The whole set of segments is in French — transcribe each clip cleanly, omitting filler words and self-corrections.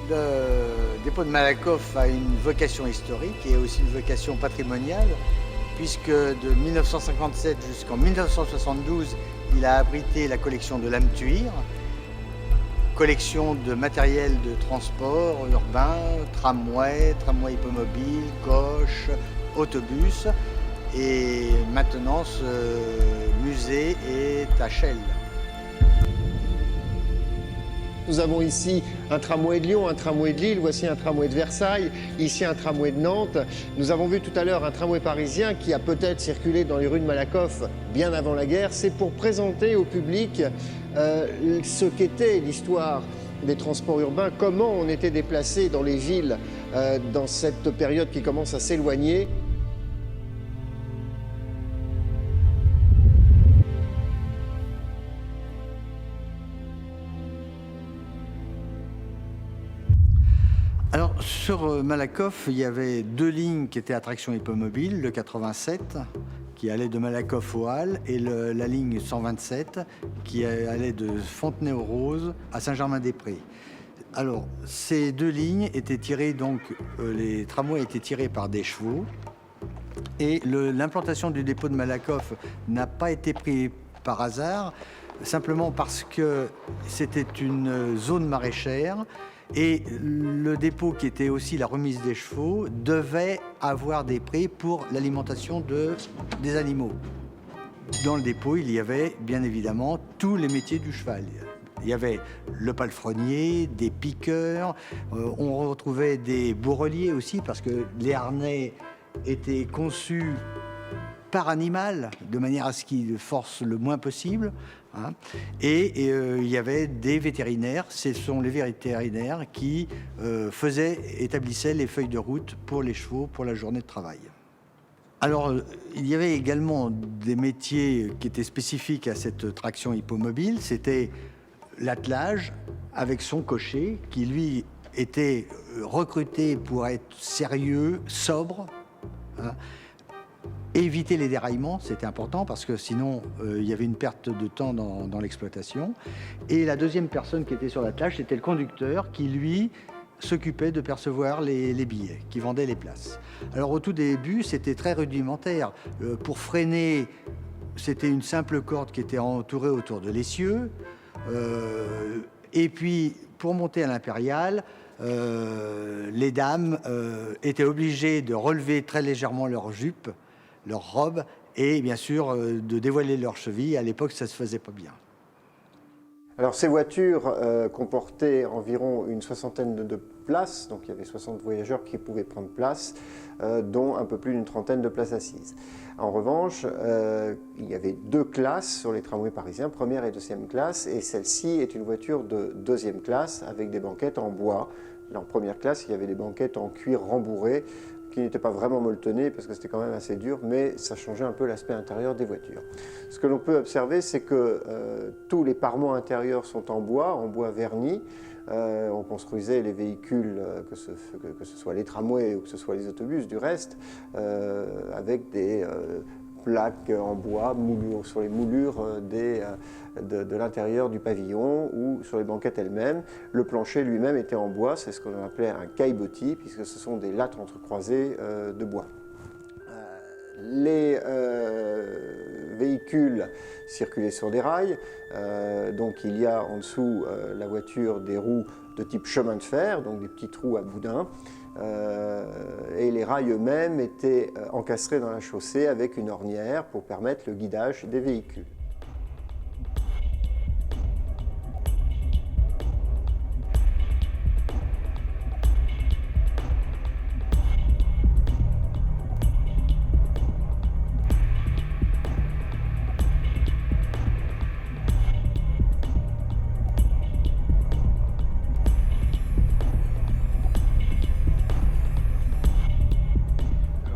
Le dépôt de Malakoff a une vocation historique et aussi une vocation patrimoniale, puisque de 1957 jusqu'en 1972, il a abrité la collection de lames Thuir, collection de matériel de transport urbain, tramway, tramway hippomobile, coche, autobus. Et maintenant, ce musée est à Chelles. Nous avons ici un tramway de Lyon, un tramway de Lille, voici un tramway de Versailles, ici un tramway de Nantes. Nous avons vu tout à l'heure un tramway parisien qui a peut-être circulé dans les rues de Malakoff bien avant la guerre. C'est pour présenter au public ce qu'était l'histoire des transports urbains, comment on était déplacé dans les villes dans cette période qui commence à s'éloigner. Alors, sur Malakoff, il y avait deux lignes qui étaient à traction hippomobile, le 87, qui allait de Malakoff aux Halles, et la ligne 127, qui allait de Fontenay-aux-Roses à Saint-Germain-des-Prés. Alors, ces deux lignes étaient tirées, donc, les tramways étaient tirés par des chevaux, et l'implantation du dépôt de Malakoff n'a pas été prise par hasard, simplement parce que c'était une zone maraîchère. Et le dépôt, qui était aussi la remise des chevaux, devait avoir des prés pour l'alimentation des animaux. Dans le dépôt, il y avait bien évidemment tous les métiers du cheval. Il y avait le palefrenier, des piqueurs, on retrouvait des bourreliers aussi, parce que les harnais étaient conçus par animal, de manière à ce qu'ils forcent le moins possible. Hein. Et il y avait des vétérinaires, ce sont les vétérinaires qui établissaient les feuilles de route pour les chevaux pour la journée de travail. Alors, il y avait également des métiers qui étaient spécifiques à cette traction hippomobile. C'était l'attelage avec son cocher qui, lui, était recruté pour être sérieux, sobre. Hein. Éviter les déraillements, c'était important parce que sinon il y avait une perte de temps dans l'exploitation. Et la deuxième personne qui était sur l'attelage, c'était le conducteur qui, lui, s'occupait de percevoir les billets, qui vendait les places. Alors au tout début, c'était très rudimentaire. Pour freiner, c'était une simple corde qui était entourée autour de l'essieu. Et puis, pour monter à l'impériale, les dames étaient obligées de relever très légèrement leur jupe, leur robe, et bien sûr de dévoiler leurs chevilles. À l'époque, ça ne se faisait pas bien. Alors ces voitures comportaient environ une soixantaine de places, donc il y avait 60 voyageurs qui pouvaient prendre place, dont un peu plus d'une trentaine de places assises. En revanche, il y avait deux classes sur les tramways parisiens, première et deuxième classe, et celle-ci est une voiture de deuxième classe avec des banquettes en bois. En première classe, il y avait des banquettes en cuir rembourré, qui n'étaient pas vraiment molletonnés parce que c'était quand même assez dur, mais ça changeait un peu l'aspect intérieur des voitures. Ce que l'on peut observer, c'est que tous les parements intérieurs sont en bois verni. On construisait les véhicules, que ce soit les tramways ou que ce soit les autobus du reste, avec des plaques en bois sur les moulures de l'intérieur du pavillon ou sur les banquettes elles-mêmes. Le plancher lui-même était en bois, c'est ce qu'on appelait un caillebotis, puisque ce sont des lattes entrecroisées de bois. Les véhicules circulaient sur des rails, donc il y a en dessous la voiture des roues de type chemin de fer, donc des petits trous à boudin. Et les rails eux-mêmes étaient encastrés dans la chaussée avec une ornière pour permettre le guidage des véhicules.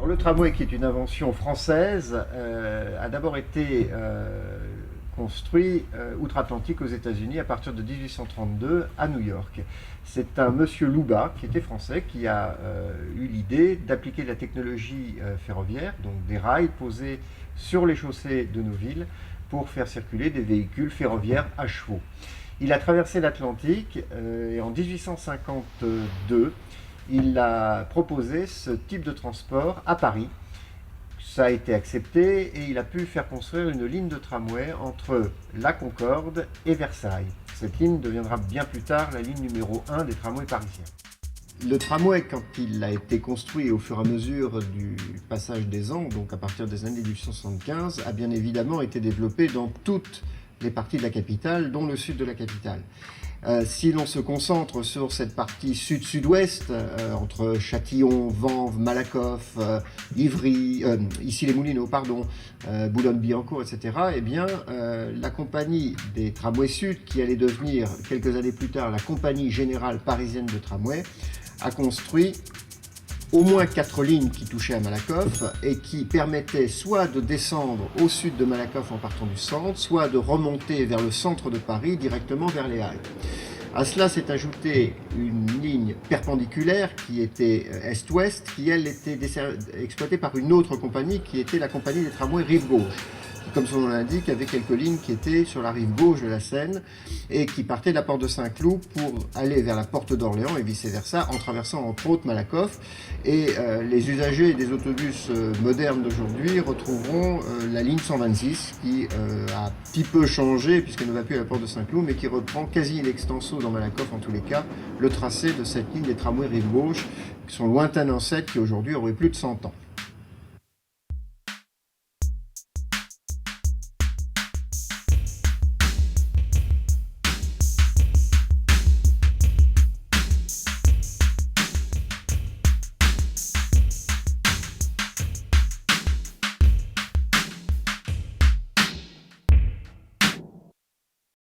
Le tramway, qui est une invention française, a d'abord été construit outre-Atlantique aux États-Unis à partir de 1832 à New York. C'est un monsieur Loubat, qui était français, qui a eu l'idée d'appliquer la technologie ferroviaire, donc des rails posés sur les chaussées de nos villes, pour faire circuler des véhicules ferroviaires à chevaux. Il a traversé l'Atlantique et en 1852, il a proposé ce type de transport à Paris. Ça a été accepté et il a pu faire construire une ligne de tramway entre la Concorde et Versailles. Cette ligne deviendra bien plus tard la ligne numéro 1 des tramways parisiens. Le tramway, quand il a été construit au fur et à mesure du passage des ans, donc à partir des années 1875, a bien évidemment été développé dans toutes les parties de la capitale, dont le sud de la capitale. Si l'on se concentre sur cette partie sud-sud-ouest, entre Châtillon, Vanves, Malakoff, Ivry, Issy-les-Moulineaux, Boulogne-Billancourt, etc., eh bien, la compagnie des tramways sud, qui allait devenir quelques années plus tard la compagnie générale parisienne de tramway, a construit au moins 4 lignes qui touchaient à Malakoff et qui permettaient soit de descendre au sud de Malakoff en partant du centre, soit de remonter vers le centre de Paris directement vers les Halles. À cela s'est ajoutée une ligne perpendiculaire qui était est-ouest, qui elle était exploitée par une autre compagnie qui était la compagnie des tramways Rive-Gauche, qui, comme son nom l'indique, avait quelques lignes qui étaient sur la rive gauche de la Seine et qui partaient de la porte de Saint-Cloud pour aller vers la porte d'Orléans et vice-versa, en traversant entre autres Malakoff. Et les usagers des autobus modernes d'aujourd'hui retrouveront la ligne 126 qui a un petit peu changé puisqu'elle ne va plus à la porte de Saint-Cloud, mais qui reprend quasi in extenso dans Malakoff en tous les cas le tracé de cette ligne des tramways rive gauche, qui sont lointains ancêtres qui aujourd'hui auraient plus de 100 ans.